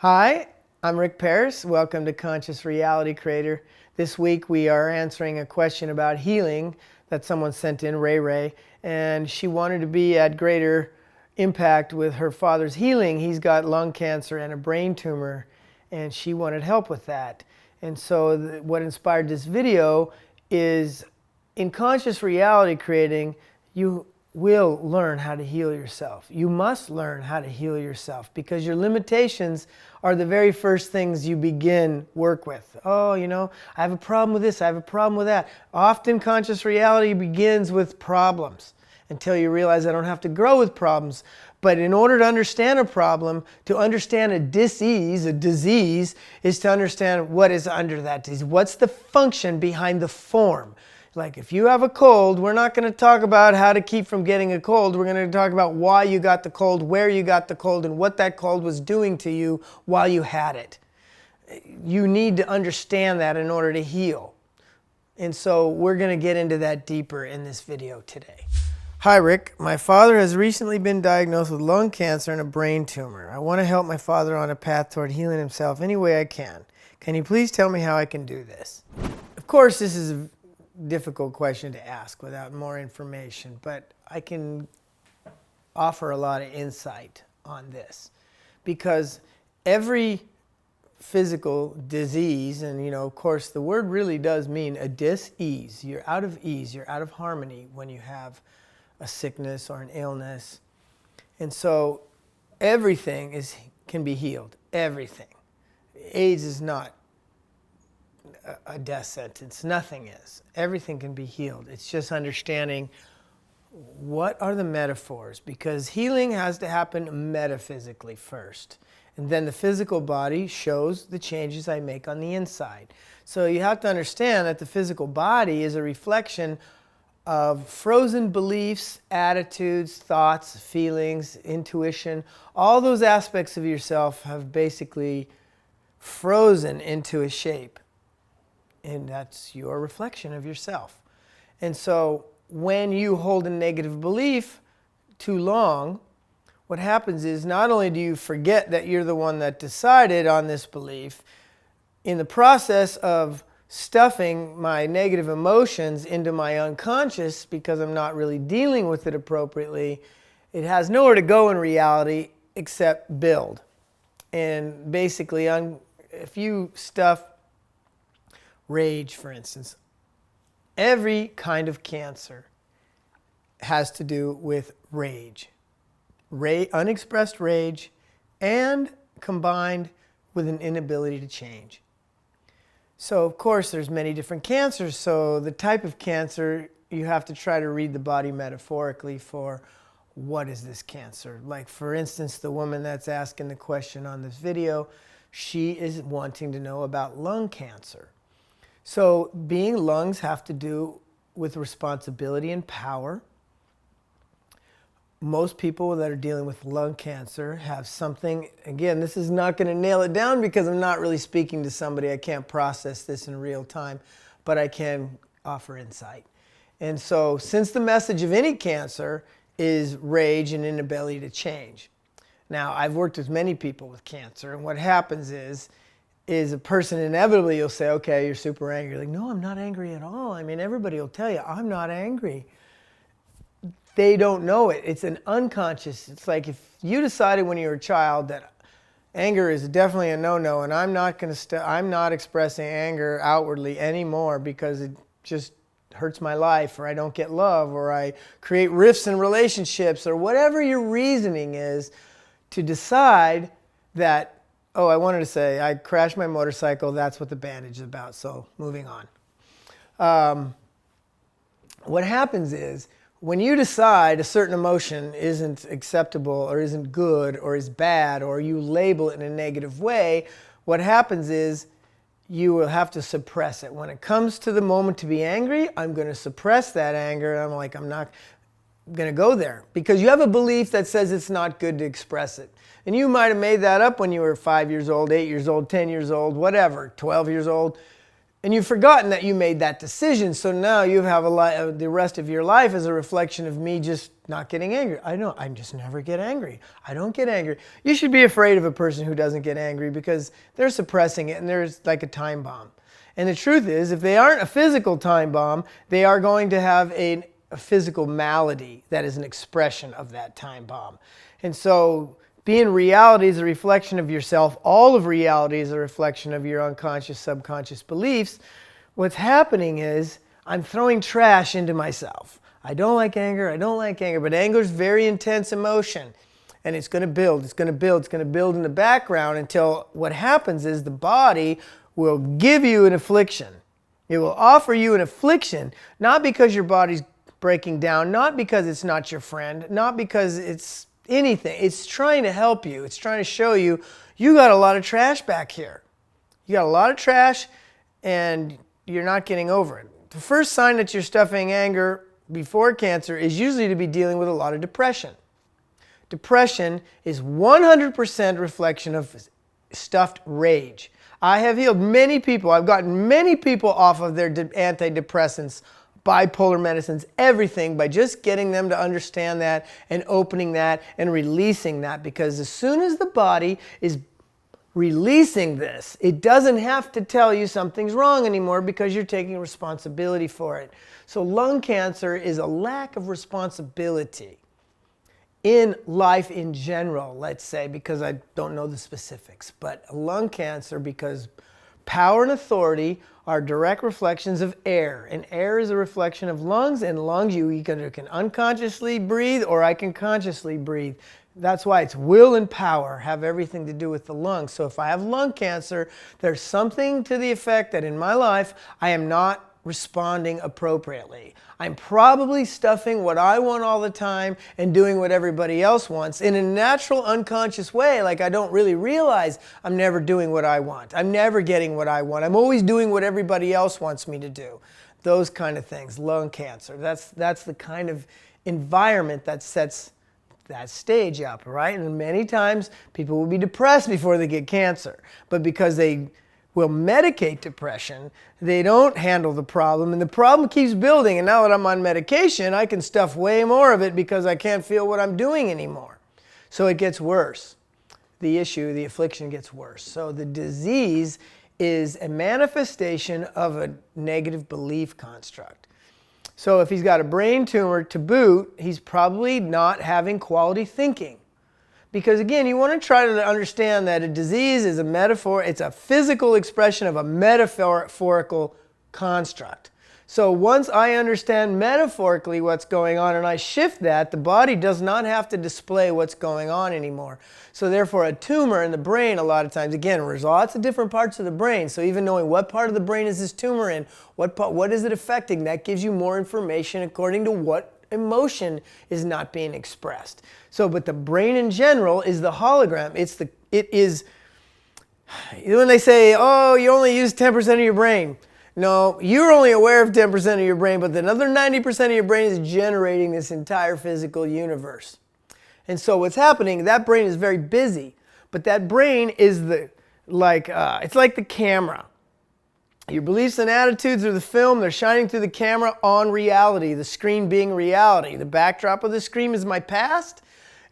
Hi, I'm Rick Paris. Welcome to Conscious Reality Creator. This week we are answering a question about healing that someone sent in, Ray, and she wanted to be at greater impact with her father's healing. He's got lung cancer and a brain tumor, and she wanted help with that. And so what inspired this video is, in conscious reality creating, you will learn how to heal yourself. You must learn how to heal yourself because your limitations are the very first things you begin work with. Oh, I have a problem with this, I have a problem with that. Often conscious reality begins with problems until you realize I don't have to grow with problems. But in order to understand a problem, to understand a disease, is to understand what is under that disease. What's the function behind the form? Like if you have a cold, we're not going to talk about how to keep from getting a cold. We're going to talk about why you got the cold, where you got the cold, and what that cold was doing to you while you had it. You need to understand that in order to heal. And so we're going to get into that deeper in this video today. Hi Rick, my father has recently been diagnosed with lung cancer and a brain tumor. I want to help my father on a path toward healing himself any way I can. Can you please tell me how I can do this? Of course, this is a difficult question to ask without more information, but I can offer a lot of insight on this because every physical disease, and of course the word really does mean a dis-ease. You're out of ease, you're out of harmony when you have a sickness or an illness. And so everything can be healed, everything. AIDS is not a death sentence. Nothing is. Everything can be healed. It's just understanding what are the metaphors, because healing has to happen metaphysically first. And then the physical body shows the changes I make on the inside. So you have to understand that the physical body is a reflection of frozen beliefs, attitudes, thoughts, feelings, intuition. All those aspects of yourself have basically frozen into a shape. And that's your reflection of yourself. And so when you hold a negative belief too long, what happens is not only do you forget that you're the one that decided on this belief, in the process of stuffing my negative emotions into my unconscious because I'm not really dealing with it appropriately, it has nowhere to go in reality except build. And basically, if you stuff rage, for instance, every kind of cancer has to do with rage. Unexpressed rage and combined with an inability to change. So of course there's many different cancers, so the type of cancer you have to try to read the body metaphorically for what is this cancer. Like for instance, the woman that's asking the question on this video, she is wanting to know about lung cancer. So being lungs have to do with responsibility and power. Most people that are dealing with lung cancer have something, again, this is not going to nail it down because I'm not really speaking to somebody. I can't process this in real time, but I can offer insight. And so since the message of any cancer is rage and inability to change. Now, I've worked with many people with cancer, and what happens is a person inevitably, you'll say, okay, you're super angry. Like, no, I'm not angry at all. I mean, everybody will tell you, I'm not angry. They don't know it. It's an unconscious. It's like if you decided when you were a child that anger is definitely a no-no, and I'm not expressing anger outwardly anymore because it just hurts my life, or I don't get love, or I create rifts in relationships, or whatever your reasoning is, to decide that, oh, I wanted to say, I crashed my motorcycle, that's what the bandage is about, so moving on. What happens is, when you decide a certain emotion isn't acceptable or isn't good or is bad, or you label it in a negative way, what happens is you will have to suppress it. When it comes to the moment to be angry, I'm going to suppress that anger. And I'm not going to go there because you have a belief that says it's not good to express it. And you might have made that up when you were 5 years old, 8 years old, 10 years old, whatever, 12 years old. And you've forgotten that you made that decision. So now you have the rest of your life as a reflection of me just not getting angry. I know, I just never get angry. I don't get angry. You should be afraid of a person who doesn't get angry because they're suppressing it and there's like a time bomb. And the truth is, if they aren't a physical time bomb, they are going to have a physical malady that is an expression of that time bomb. And so being reality is a reflection of yourself. All of reality is a reflection of your unconscious, subconscious beliefs. What's happening is I'm throwing trash into myself. I don't like anger. I don't like anger. But anger is very intense emotion. And it's going to build. It's going to build. It's going to build in the background until what happens is the body will give you an affliction. It will offer you an affliction, not because your body's breaking down, not because it's not your friend, not because it's anything. It's trying to help you. It's trying to show you, you got a lot of trash back here. You got a lot of trash and you're not getting over it. The first sign that you're stuffing anger before cancer is usually to be dealing with a lot of depression. Depression is 100% reflection of stuffed rage. I have healed many people. I've gotten many people off of their antidepressants, bipolar medicines, everything by just getting them to understand that and opening that and releasing that. Because as soon as the body is releasing this, it doesn't have to tell you something's wrong anymore because you're taking responsibility for it. So lung cancer is a lack of responsibility in life in general, let's say, because I don't know the specifics, but lung cancer, because power and authority are direct reflections of air, and air is a reflection of lungs, and lungs you either can unconsciously breathe or I can consciously breathe. That's why it's will and power have everything to do with the lungs. So if I have lung cancer, there's something to the effect that in my life I am not responding appropriately. I'm probably stuffing what I want all the time and doing what everybody else wants in a natural, unconscious way. Like I don't really realize I'm never doing what I want. I'm never getting what I want. I'm always doing what everybody else wants me to do. Those kind of things. Lung cancer. That's the kind of environment that sets that stage up, right? And many times people will be depressed before they get cancer, but because they will medicate depression, they don't handle the problem, and the problem keeps building. And now that I'm on medication, I can stuff way more of it because I can't feel what I'm doing anymore. So it gets worse. The issue, the affliction gets worse. So the disease is a manifestation of a negative belief construct. So if he's got a brain tumor to boot, he's probably not having quality thinking. Because again, you want to try to understand that a disease is a metaphor, it's a physical expression of a metaphorical construct. So once I understand metaphorically what's going on and I shift that, the body does not have to display what's going on anymore. So therefore a tumor in the brain a lot of times, again, there's lots of different parts of the brain. So even knowing what part of the brain is this tumor in, what is it affecting, that gives you more information according to what emotion is not being expressed. So, but the brain in general is the hologram. It is, when they say, oh, you only use 10% of your brain. No, you're only aware of 10% of your brain, but the other 90% of your brain is generating this entire physical universe. And so what's happening, that brain is very busy, but that brain is it's like the camera. Your beliefs and attitudes are the film. They're shining through the camera on reality, the screen being reality. The backdrop of the screen is my past,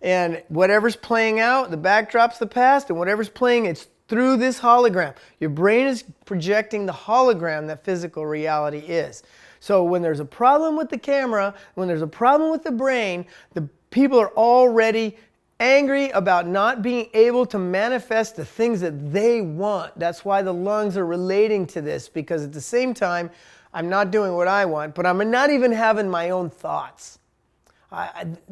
and whatever's playing out, the backdrop's the past, and whatever's playing, it's through this hologram. Your brain is projecting the hologram that physical reality is. So when there's a problem with the camera, when there's a problem with the brain, the people are already angry about not being able to manifest the things that they want. That's why the lungs are relating to this, because at the same time, I'm not doing what I want, but I'm not even having my own thoughts.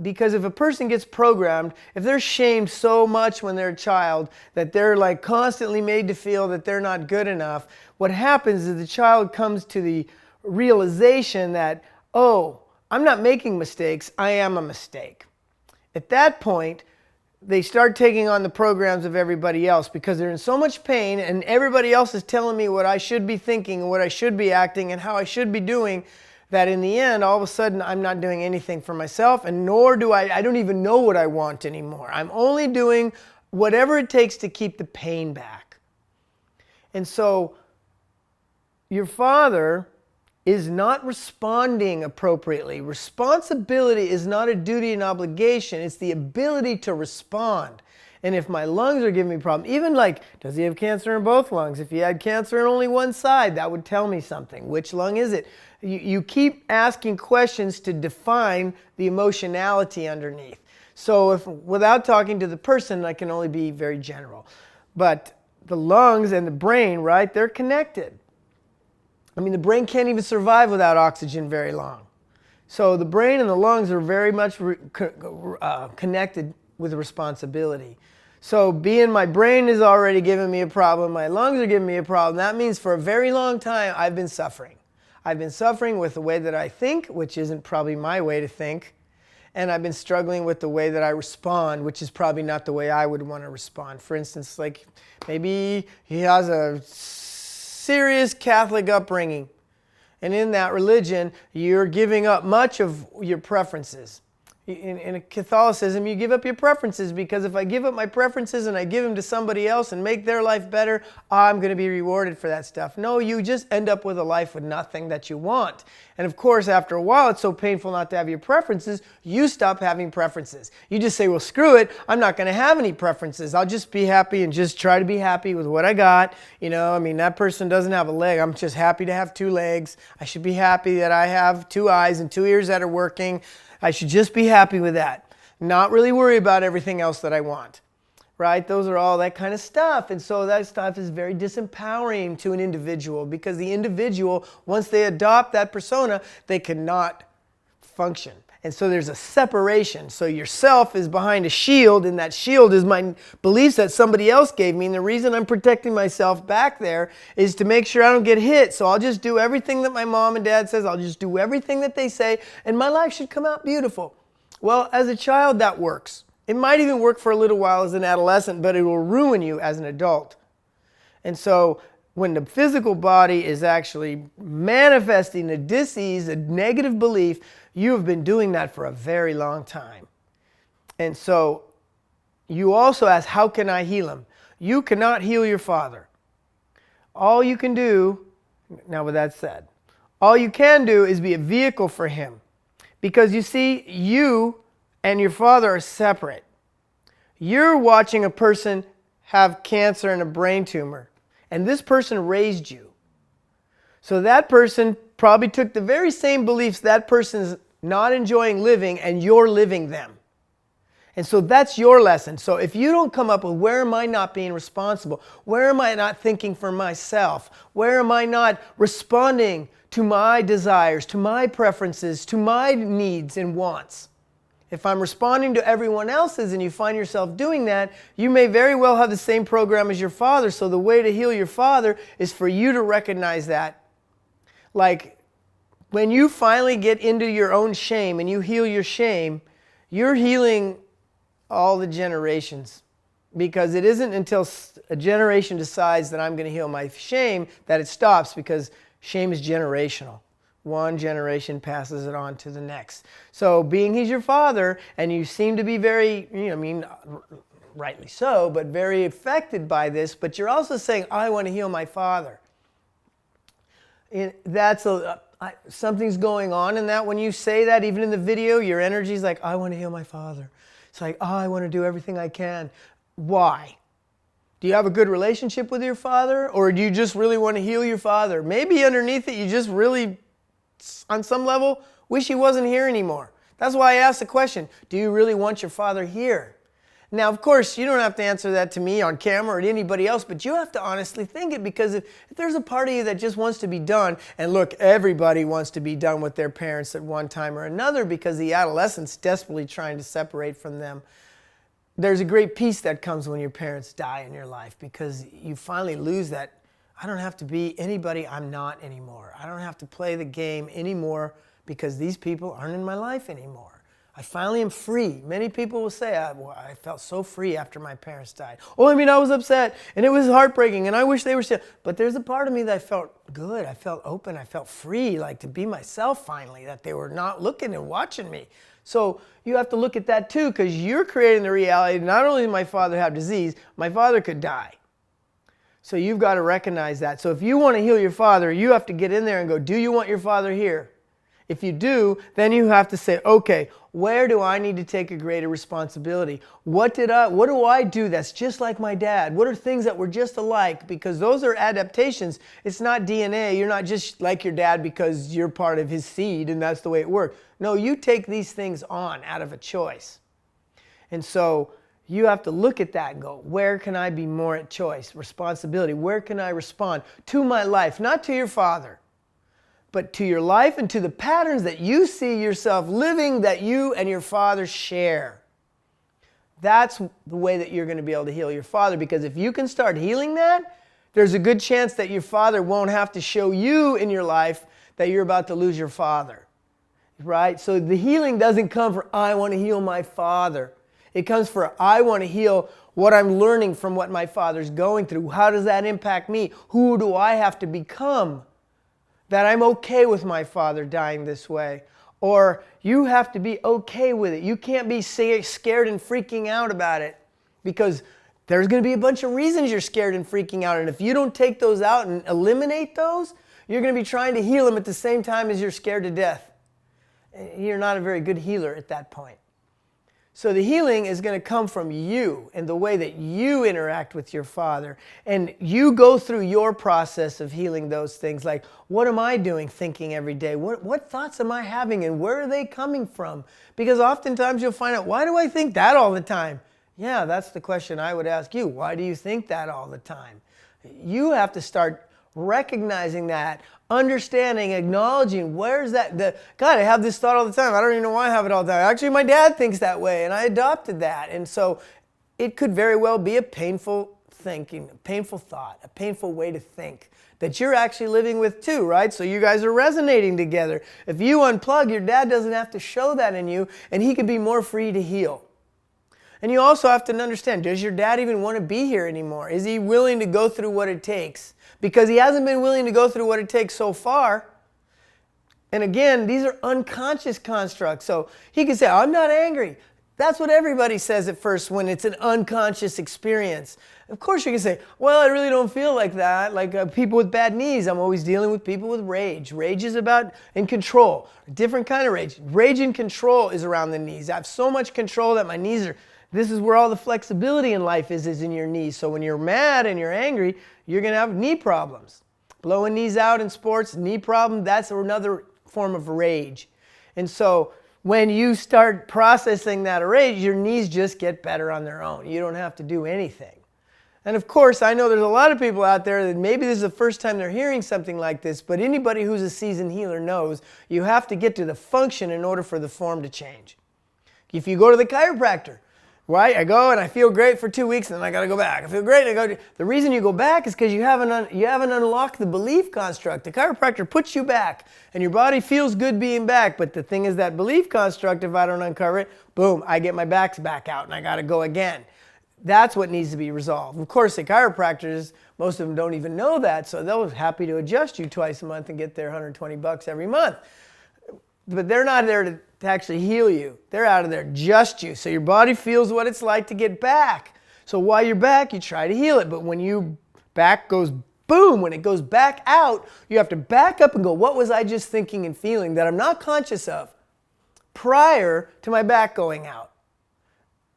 Because if a person gets programmed, if they're shamed so much when they're a child that they're like constantly made to feel that they're not good enough, what happens is the child comes to the realization that, oh, I'm not making mistakes, I am a mistake. At that point, they start taking on the programs of everybody else because they're in so much pain and everybody else is telling me what I should be thinking and what I should be acting and how I should be doing, that in the end, all of a sudden, I'm not doing anything for myself, and nor do I don't even know what I want anymore. I'm only doing whatever it takes to keep the pain back. And so your father is not responding appropriately. Responsibility is not a duty and obligation. It's the ability to respond. And if my lungs are giving me a problem, even like, does he have cancer in both lungs? If he had cancer in only one side, that would tell me something. Which lung is it? You keep asking questions to define the emotionality underneath. So if without talking to the person, I can only be very general. But the lungs and the brain, right, they're connected. I mean, the brain can't even survive without oxygen very long. So the brain and the lungs are very much connected with responsibility. So being my brain is already giving me a problem, my lungs are giving me a problem, that means for a very long time I've been suffering. I've been suffering with the way that I think, which isn't probably my way to think. And I've been struggling with the way that I respond, which is probably not the way I would want to respond. For instance, like maybe he has a serious Catholic upbringing. And in that religion, you're giving up much of your preferences. In Catholicism, you give up your preferences because if I give up my preferences and I give them to somebody else and make their life better, I'm going to be rewarded for that stuff. No, you just end up with a life with nothing that you want. And of course, after a while, it's so painful not to have your preferences, you stop having preferences. You just say, well, screw it, I'm not going to have any preferences. I'll just be happy and just try to be happy with what I got. You know, I mean, that person doesn't have a leg. I'm just happy to have 2 legs. I should be happy that I have 2 eyes and 2 ears that are working. I should just be happy with that. Not really worry about everything else that I want. Right? Those are all that kind of stuff. And so that stuff is very disempowering to an individual because the individual, once they adopt that persona, they cannot function. And so there's a separation. So yourself is behind a shield, and that shield is my beliefs that somebody else gave me. And the reason I'm protecting myself back there is to make sure I don't get hit. So I'll just do everything that my mom and dad says. I'll just do everything that they say, and my life should come out beautiful. Well, as a child, that works. It might even work for a little while as an adolescent, but it will ruin you as an adult. And so when the physical body is actually manifesting a disease, a negative belief, you have been doing that for a very long time. And so you also ask, how can I heal him? You cannot heal your father. All you can do, now with that said, all you can do is be a vehicle for him. Because you see, you and your father are separate. You're watching a person have cancer and a brain tumor. And this person raised you. So that person probably took the very same beliefs that person's not enjoying living, and you're living them. And so that's your lesson. So if you don't come up with where am I not being responsible? Where am I not thinking for myself? Where am I not responding to my desires, to my preferences, to my needs and wants? If I'm responding to everyone else's and you find yourself doing that, you may very well have the same program as your father. So the way to heal your father is for you to recognize that. Like when you finally get into your own shame and you heal your shame, you're healing all the generations. Because it isn't until a generation decides that I'm going to heal my shame that it stops, because shame is generational. One generation passes it on to the next. So being he's your father, and you seem to be very, rightly so, but very affected by this, but you're also saying, I want to heal my father. Something's going on in that. When you say that, even in the video, your energy is like, I want to heal my father. It's like, I want to do everything I can. Why? Do you have a good relationship with your father? Or do you just really want to heal your father? Maybe underneath it, you just really, on some level, wish he wasn't here anymore. That's why I asked the question, do you really want your father here? Now, of course, you don't have to answer that to me on camera or to anybody else, but you have to honestly think it, because if there's a part of you that just wants to be done, and look, everybody wants to be done with their parents at one time or another because the adolescent's desperately trying to separate from them. There's a great peace that comes when your parents die in your life, because you finally lose that, I don't have to be anybody I'm not anymore. I don't have to play the game anymore because these people aren't in my life anymore. I finally am free. Many people will say, I felt so free after my parents died. Oh, I was upset, and it was heartbreaking, and I wish they were still. But there's a part of me that felt good. I felt open. I felt free, like to be myself finally, that they were not looking and watching me. So you have to look at that too, because you're creating the reality. Not only did my father have disease, my father could die. So you've got to recognize that. So if you want to heal your father, you have to get in there and go, do you want your father here? If you do, then you have to say, okay, where do I need to take a greater responsibility? What do I do that's just like my dad? What are things that were just alike? Because those are adaptations. It's not DNA. You're not just like your dad because you're part of his seed and that's the way it works. No, you take these things on out of a choice. And so you have to look at that and go, where can I be more at choice? Responsibility. Where can I respond to my life? Not to your father, but to your life and to the patterns that you see yourself living that you and your father share. That's the way that you're going to be able to heal your father, because if you can start healing that, there's a good chance that your father won't have to show you in your life that you're about to lose your father. Right? So the healing doesn't come for, I want to heal my father. It comes for, I want to heal what I'm learning from what my father's going through. How does that impact me? Who do I have to become that I'm okay with my father dying this way? Or you have to be okay with it. You can't be scared and freaking out about it, because there's going to be a bunch of reasons you're scared and freaking out. And if you don't take those out and eliminate those, you're going to be trying to heal them at the same time as you're scared to death. You're not a very good healer at that point. So the healing is going to come from you and the way that you interact with your father. And you go through your process of healing those things. Like, what am I doing, thinking every day? What thoughts am I having and where are they coming from? Because oftentimes you'll find out, why do I think that all the time? Yeah, that's the question I would ask you. Why do you think that all the time? You have to start recognizing that, understanding, acknowledging, where's that? God, I have this thought all the time. I don't even know why I have it all the time. Actually, my dad thinks that way, and I adopted that. And so it could very well be a painful thinking, a painful thought, a painful way to think that you're actually living with too, right? So you guys are resonating together. If you unplug, your dad doesn't have to show that in you, and he can be more free to heal. And you also have to understand, does your dad even want to be here anymore? Is he willing to go through what it takes? Because he hasn't been willing to go through what it takes so far. And again, these are unconscious constructs. So he can say, I'm not angry. That's what everybody says at first when it's an unconscious experience. Of course you can say, well, I really don't feel like that. Like people with bad knees, I'm always dealing with people with rage. Rage is about in control. A different kind of rage. Rage and control is around the knees. I have so much control that my knees are... This is where all the flexibility in life is in your knees. So when you're mad and you're angry, you're going to have knee problems. Blowing knees out in sports, knee problem, that's another form of rage. And so when you start processing that rage, your knees just get better on their own. You don't have to do anything. And of course, I know there's a lot of people out there that maybe this is the first time they're hearing something like this, but anybody who's a seasoned healer knows you have to get to the function in order for the form to change. If you go to the chiropractor, right? I go and I feel great for 2 weeks and then I got to go back. I feel great and I go. The reason you go back is because you haven't unlocked the belief construct. The chiropractor puts you back and your body feels good being back. But the thing is that belief construct, if I don't uncover it, boom, I get my backs back out and I got to go again. That's what needs to be resolved. Of course, the chiropractors, most of them don't even know that. So they're happy to adjust you twice a month and get their $120 every month. But they're not there to actually heal you. They're out of there to adjust you. So your body feels what it's like to get back. So while you're back, you try to heal it. But when you back goes boom, when it goes back out, you have to back up and go, what was I just thinking and feeling that I'm not conscious of prior to my back going out?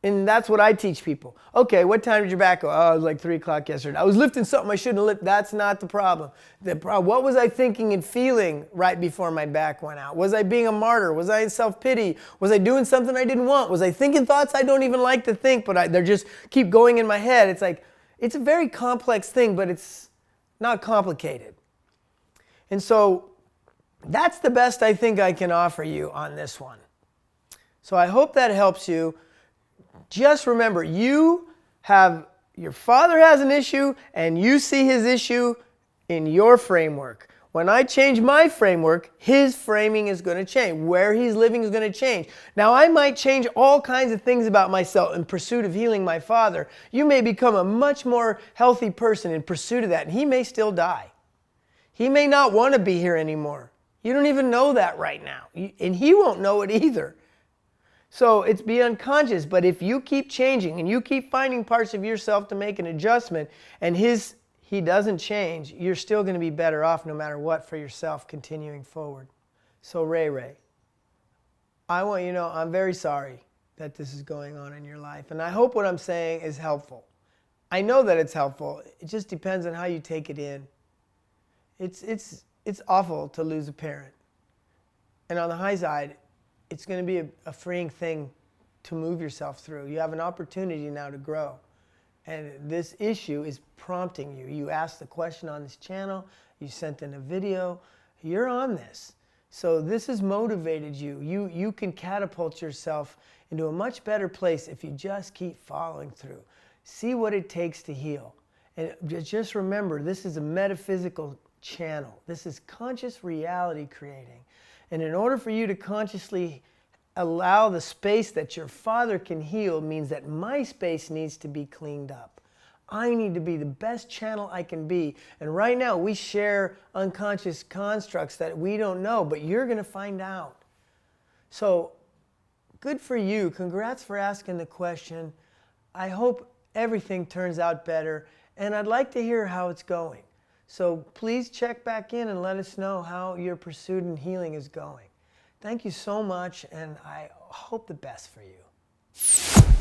And that's what I teach people. Okay, what time did your back go? Oh, it was like 3 o'clock yesterday. I was lifting something I shouldn't have lifted. That's not the problem. What was I thinking and feeling right before my back went out? Was I being a martyr? Was I in self-pity? Was I doing something I didn't want? Was I thinking thoughts I don't even like to think, but they're just keep going in my head? It's like, it's a very complex thing, but it's not complicated. And so that's the best I think I can offer you on this one. So I hope that helps you. Just remember, your father has an issue and you see his issue in your framework. When I change my framework, his framing is going to change. Where he's living is going to change. Now, I might change all kinds of things about myself in pursuit of healing my father. You may become a much more healthy person in pursuit of that, and he may still die. He may not want to be here anymore. You don't even know that right now, and he won't know it either. So it's be unconscious, but if you keep changing and you keep finding parts of yourself to make an adjustment and his he doesn't change, you're still going to be better off no matter what for yourself continuing forward. So Ray, I want you to know I'm very sorry that this is going on in your life. And I hope what I'm saying is helpful. I know that it's helpful. It just depends on how you take it in. It's awful to lose a parent. And on the high side, it's going to be a freeing thing to move yourself through. You have an opportunity now to grow. And this issue is prompting you. You asked the question on this channel. You sent in a video. You're on this. So this has motivated you. You can catapult yourself into a much better place if you just keep following through. See what it takes to heal. And just remember, this is a metaphysical channel. This is conscious reality creating. And in order for you to consciously allow the space that your father can heal means that my space needs to be cleaned up. I need to be the best channel I can be. And right now we share unconscious constructs that we don't know, but you're going to find out. So good for you. Congrats for asking the question. I hope everything turns out better, and I'd like to hear how it's going. So please check back in and let us know how your pursuit and healing is going. Thank you so much, and I hope the best for you.